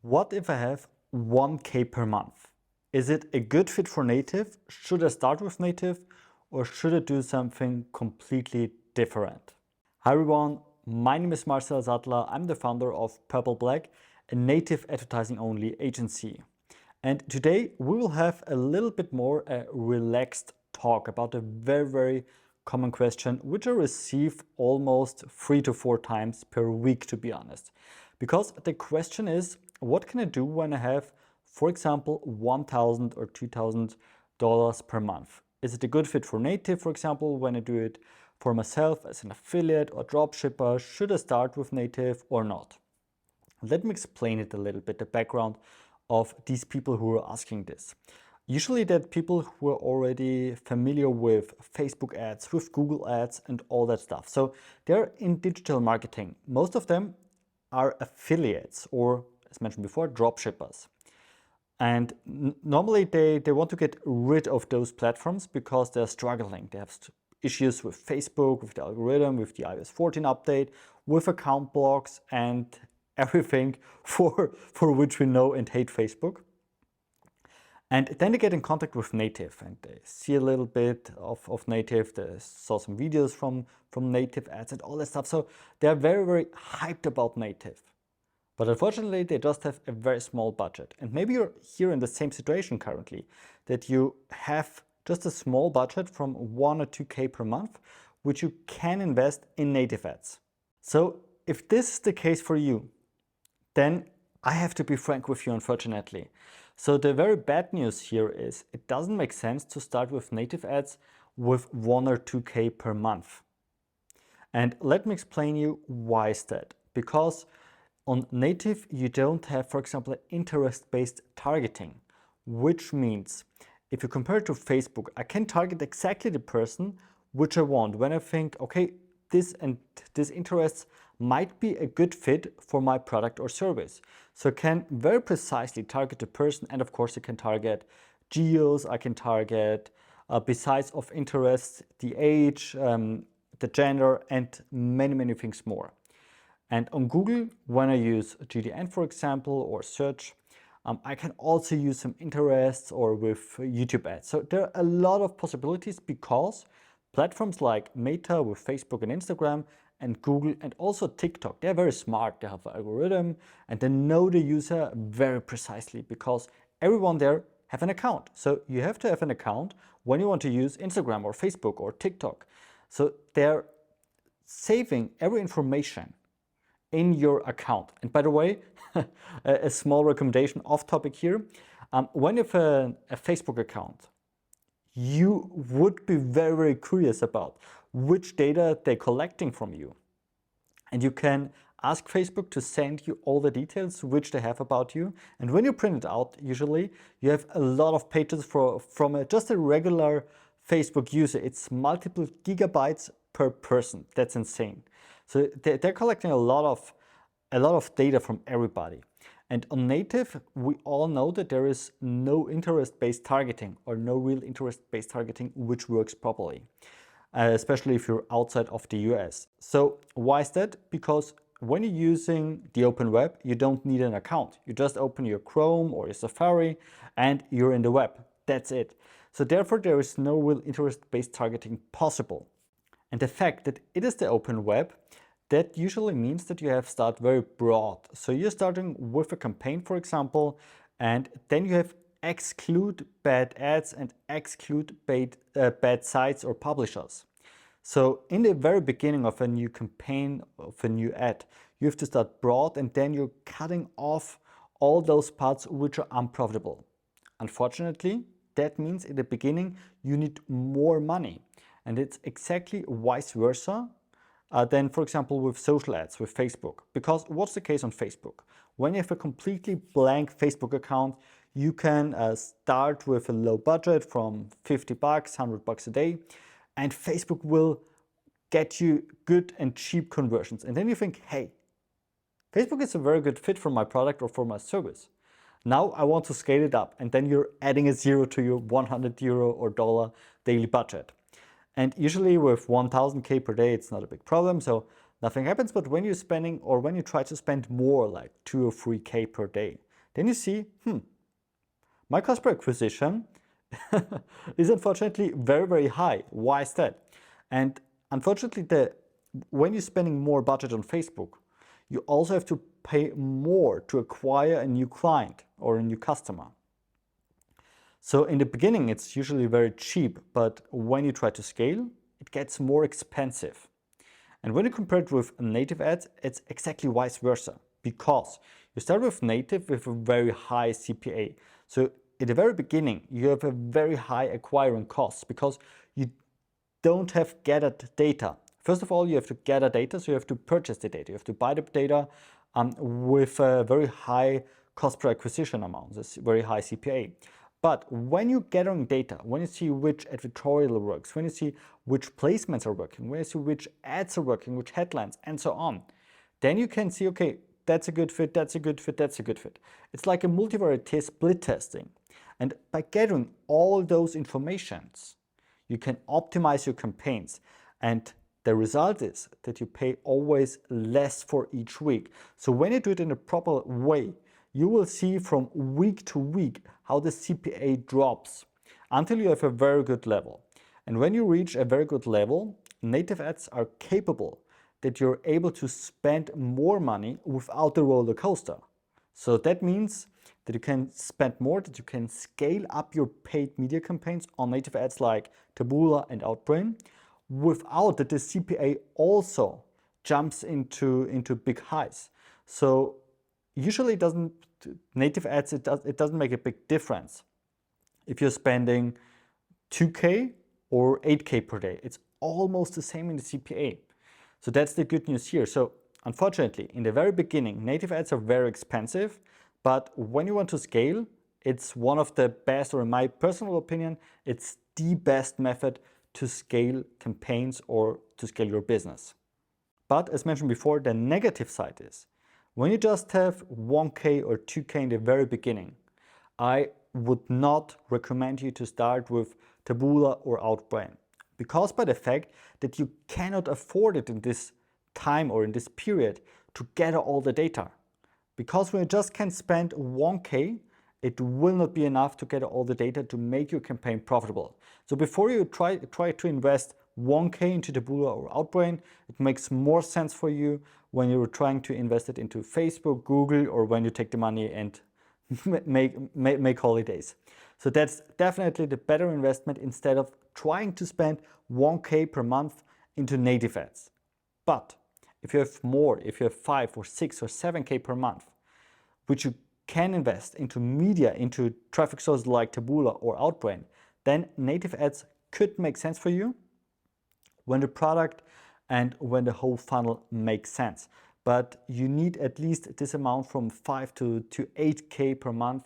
What if I have 1K per month? Is it a good fit for native? Should I start with native or should I do something completely different? Hi everyone, my name is Marcel Sattler. I'm the founder of PurpleBlack, a native advertising only agency. And today we will have a little bit more a relaxed talk about a very common question, which I receive almost 3 to 4 times per week, to be honest. Because the question is, what can I do when I have, for example, $1,000 or $2,000 per month? Is it a good fit for native, for example, when I do it for myself as an affiliate or dropshipper? Should I start with native or not? Let me explain it a little bit, the background of these people who are asking this. Usually that people who are already familiar with Facebook ads, with Google ads and all that stuff. So they're in digital marketing. Most of them are affiliates or, as mentioned before, dropshippers. And normally they want to get rid of those platforms because they're struggling. They have issues with Facebook, with the algorithm, with the iOS 14 update, with account blocks and everything for which we know and hate Facebook. And then they get in contact with native and they see a little bit of native. They saw some videos from native ads and all that stuff. So they're very hyped about native. But unfortunately, they just have a very small budget. And maybe you're here in the same situation currently, that you have just a small budget from 1 or 2K per month, which you can invest in native ads. So if this is the case for you, then I have to be frank with you, unfortunately. So the very bad news here is it doesn't make sense to start with native ads with 1 or 2K per month. And let me explain you why is that. Because on native, you don't have, for example, interest-based targeting, which means if you compare it to Facebook, I can target exactly the person which I want when I think, okay, this and this interests might be a good fit for my product or service. So I can very precisely target the person, and of course I can target geos, I can target besides of interests, the age, the gender, and many things more. And on Google, when I use GDN, for example, or search, I can also use some interests or with YouTube ads. So there are a lot of possibilities because platforms like Meta with Facebook and Instagram and Google and also TikTok, they're very smart. They have an algorithm and they know the user very precisely because everyone there have an account. So you have to have an account when you want to use Instagram or Facebook or TikTok. So they're saving every information in your account. And by the way, a small recommendation off topic here. When you have a Facebook account, you would be very curious about which data they're collecting from you. And you can ask Facebook to send you all the details which they have about you. And when you print it out, usually you have a lot of pages from just a regular Facebook user. It's multiple gigabytes per person. That's insane. So they're collecting a lot of data from everybody. And on native, we all know that there is no interest-based targeting or no real interest-based targeting which works properly, especially if you're outside of the US. So why is that? Because when you're using the open web, you don't need an account. You just open your Chrome or your Safari and you're in the web. That's it. So therefore, there is no real interest-based targeting possible. And the fact that it is the open web, that usually means that you have start very broad. So you're starting with a campaign, for example, and then you have exclude bad ads and exclude bad sites or publishers. So in the very beginning of a new campaign, of a new ad, you have to start broad and then you're cutting off all those parts which are unprofitable. Unfortunately, that means in the beginning you need more money. And it's exactly vice versa than, for example, with social ads, with Facebook. Because what's the case on Facebook? When you have a completely blank Facebook account, you can start with a low budget from $50, $100 a day, and Facebook will get you good and cheap conversions. And then you think, hey, Facebook is a very good fit for my product or for my service. Now I want to scale it up, and then you're adding a zero to your €100 or dollar daily budget. And usually with 1000K per day, it's not a big problem, so nothing happens. But when you're spending, or when you try to spend more, like 2 or 3K per day, then you see, my cost per acquisition is unfortunately very, very high. Why is that? And unfortunately, when you're spending more budget on Facebook, you also have to pay more to acquire a new client or a new customer. So in the beginning, it's usually very cheap, but when you try to scale, it gets more expensive. And when you compare it with native ads, it's exactly vice versa, because you start with native with a very high CPA. So at the very beginning, you have a very high acquiring cost because you don't have gathered data. First of all, you have to gather data, so you have to purchase the data. You have to buy the data with a very high cost per acquisition amount, this very high CPA. But when you're gathering data, when you see which editorial works, when you see which placements are working, when you see which ads are working, which headlines, and so on, then you can see, okay, that's a good fit, that's a good fit, that's a good fit. It's like a multivariate split testing. And by gathering all those informations, you can optimize your campaigns. And the result is that you pay always less for each week. So when you do it in a proper way, you will see from week to week how the CPA drops until you have a very good level. And when you reach a very good level, native ads are capable that you're able to spend more money without the roller coaster. So that means that you can spend more, that you can scale up your paid media campaigns on native ads like Taboola and Outbrain without that the CPA also jumps into big highs. So usually native ads, it doesn't make a big difference if you're spending 2K or 8K per day. It's almost the same in the CPA. So that's the good news here. So unfortunately, in the very beginning, native ads are very expensive, but when you want to scale, it's one of the best, or in my personal opinion, it's the best method to scale campaigns or to scale your business. But as mentioned before, the negative side is, when you just have 1K or 2K in the very beginning, I would not recommend you to start with Taboola or Outbrain, because by the fact that you cannot afford it in this time or in this period to gather all the data. Because when you just can spend 1K, it will not be enough to gather all the data to make your campaign profitable. So before you try to invest 1K into Taboola or Outbrain, it makes more sense for you when you're trying to invest it into Facebook, Google, or when you take the money and make holidays. So that's definitely the better investment instead of trying to spend 1K per month into native ads. But if you have more, if you have 5 or 6 or 7K per month, which you can invest into media, into traffic sources like Taboola or Outbrain, then native ads could make sense for you when the product and when the whole funnel makes sense. But you need at least this amount from 5 to 8K per month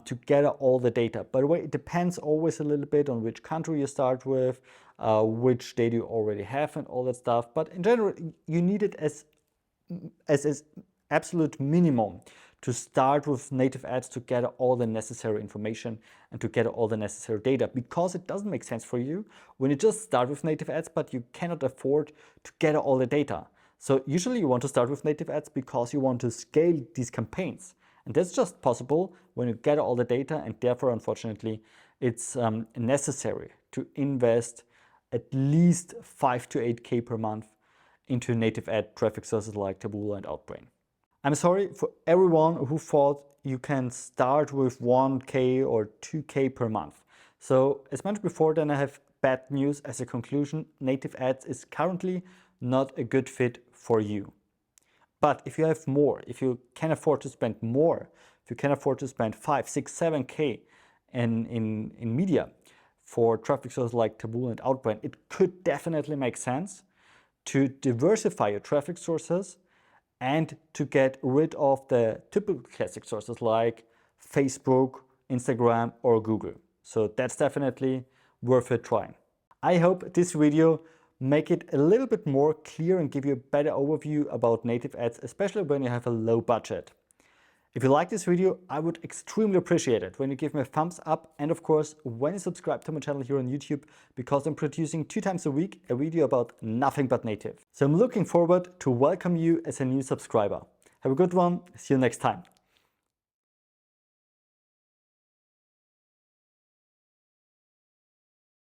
to gather all the data. By the way, it depends always a little bit on which country you start with, which data you already have and all that stuff. But in general, you need it as absolute minimum to start with native ads to gather all the necessary information and to gather all the necessary data, because it doesn't make sense for you when you just start with native ads, but you cannot afford to gather all the data. So usually you want to start with native ads because you want to scale these campaigns. And that's just possible when you gather all the data, and therefore, unfortunately, it's necessary to invest at least 5 to 8K per month into native ad traffic sources like Taboola and Outbrain. I'm sorry for everyone who thought you can start with 1K or 2K per month. So as mentioned before, then I have bad news as a conclusion. Native ads is currently not a good fit for you. But if you have more, if you can afford to spend more, if you can afford to spend 5, 6, 7K in media for traffic sources like Taboola and Outbrain, it could definitely make sense to diversify your traffic sources and to get rid of the typical classic sources like Facebook, Instagram, or Google. So that's definitely worth it trying. I hope this video make it a little bit more clear and give you a better overview about native ads, especially when you have a low budget. If you like this video, I would extremely appreciate it when you give me a thumbs up, and of course when you subscribe to my channel here on YouTube, because I'm producing 2 times a week a video about nothing but native. So I'm looking forward to welcome you as a new subscriber. Have a good one, see you next time.